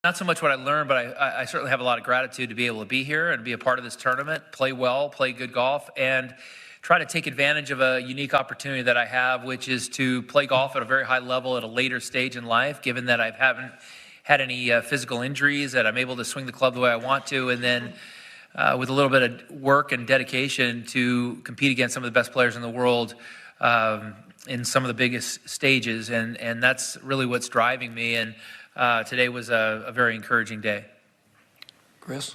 Not so much what I learned, but I certainly have a lot of gratitude to be able to be here and be a part of this tournament, play well, play good golf, and try to take advantage of a unique opportunity that I have, which is to play golf at a very high level at a later stage in life, given that I haven't had any physical injuries, that I'm able to swing the club the way I want to, and then with a little bit of work and dedication to compete against some of the best players in the world in some of the biggest stages, and that's really what's driving me. And today was a very encouraging day. Chris?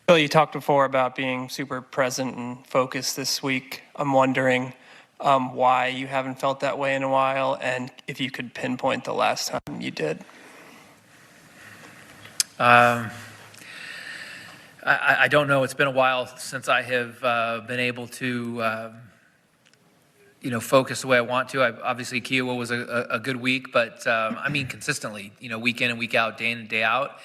Phil, you talked before about being super present and focused this week. I'm wondering why you haven't felt that way in a while, and if you could pinpoint the last time you did. I don't know. It's been a while since I have been able to focus the way I want to. Obviously, Kiowa was a good week, but I mean consistently, week in and week out, day in and day out.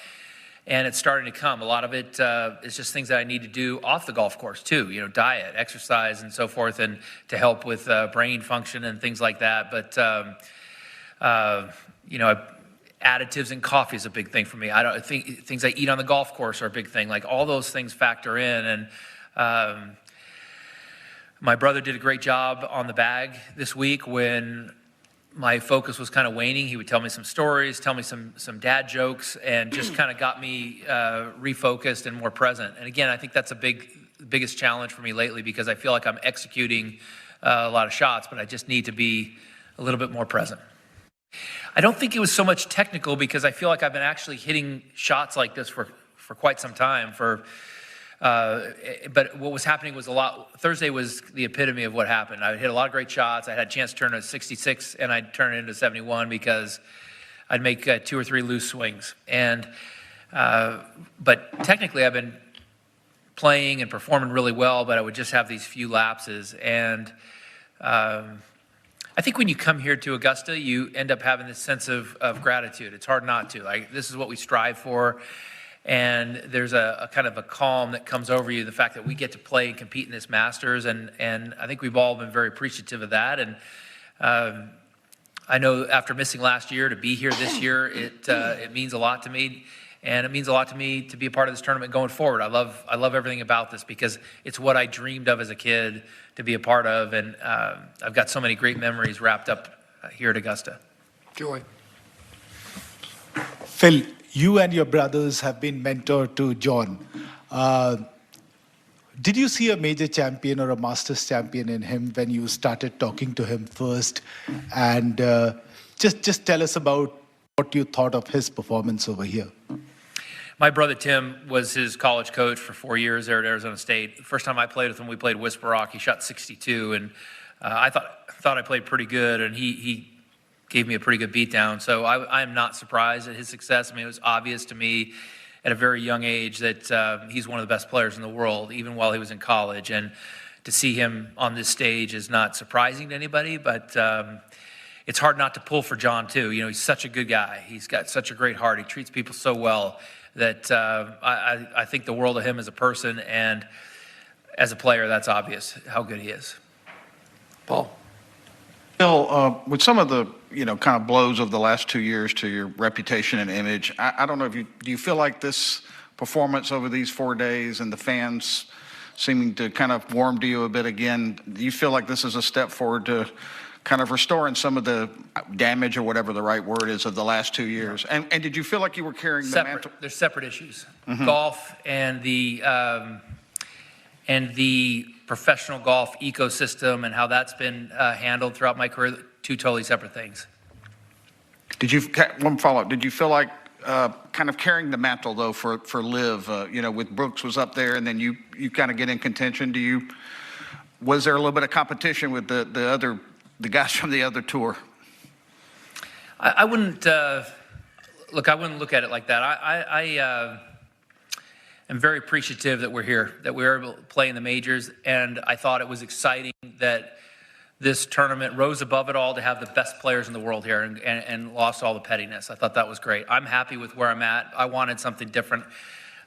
And it's starting to come. A lot of it is just things that I need to do off the golf course too, diet, exercise, and so forth, and to help with brain function and things like that. But, additives in coffee is a big thing for me. I don't think things I eat on the golf course are a big thing. Like all those things factor in. And my brother did a great job on the bag this week when my focus was kind of waning. He would tell me some stories, tell me some dad jokes, and just kind of got me refocused and more present. And again, I think that's biggest challenge for me lately, because I feel like I'm executing a lot of shots, but I just need to be a little bit more present. I don't think it was so much technical, because I feel like I've been actually hitting shots like this for quite some time. But what was happening was Thursday was the epitome of what happened. I hit a lot of great shots. I had a chance to turn a 66, and I'd turn it into 71 because I'd make 2 or 3 loose swings. But technically, I've been playing and performing really well, but I would just have these few lapses. And I think when you come here to Augusta, you end up having this sense of gratitude. It's hard not to. Like, this is what we strive for. And there's a kind of a calm that comes over you, the fact that we get to play and compete in this Masters, and I think we've all been very appreciative of that. And I know after missing last year, to be here this year, it means a lot to me, and it means a lot to me to be a part of this tournament going forward. I love everything about this, because it's what I dreamed of as a kid to be a part of, and I've got so many great memories wrapped up here at Augusta. Joy? Phil, you and your brothers have been mentor to Jon. Did you see a major champion or a Masters champion in him when you started talking to him first? And just tell us about what you thought of his performance over here. My brother Tim was his college coach for 4 years there at Arizona State. The first time I played with him, we played Whisper Rock. He shot 62, and I thought I played pretty good, and he gave me a pretty good beatdown. So I am not surprised at his success. I mean, it was obvious to me at a very young age that he's one of the best players in the world, even while he was in college. And to see him on this stage is not surprising to anybody, but it's hard not to pull for Jon too. He's such a good guy. He's got such a great heart. He treats people so well that I think the world of him as a person, and as a player, that's obvious how good he is. Paul? Phil, with some of the kind of blows of the last 2 years to your reputation and image, I don't know do you feel like this performance over these 4 days and the fans seeming to kind of warm to you a bit again, do you feel like this is a step forward to kind of restoring some of the damage, or whatever the right word is, of the last 2 years? And did you feel like you were carrying the mantle? There's separate issues. Mm-hmm. Golf and the professional golf ecosystem and how that's been handled throughout my career, 2 totally separate things. One follow-up, did you feel like kind of carrying the mantle, though, for Liv, with Brooks was up there, and then you kind of get in contention? Was there a little bit of competition with the guys from the other tour? I wouldn't look at it like that. I am very appreciative that we're here, that we were able to play in the majors, and I thought it was exciting that this tournament rose above it all to have the best players in the world here, and lost all the pettiness. I thought that was great. I'm happy with where I'm at. I wanted something different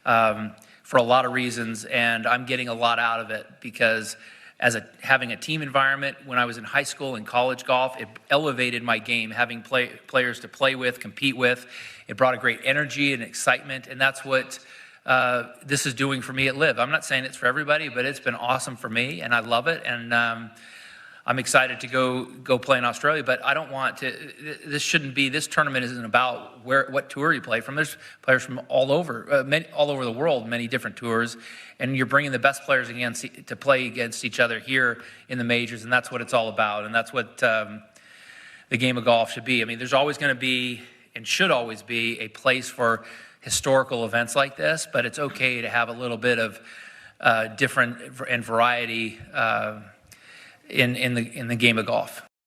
for a lot of reasons, and I'm getting a lot out of it, because having a team environment when I was in high school and college golf. It elevated my game, having players to play with, compete with. It brought a great energy and excitement, and that's what this is doing for me at LIV. I'm not saying it's for everybody, but it's been awesome for me, and I love it. And I'm excited to go play in Australia, but I don't want to. This tournament isn't about what tour you play from. There's players from all over the world, many different tours, and you're bringing the best players to play against each other here in the majors, and that's what it's all about, and that's what the game of golf should be. I mean, there's always going to be and should always be a place for historical events like this, but it's okay to have a little bit of different and variety in the game of golf.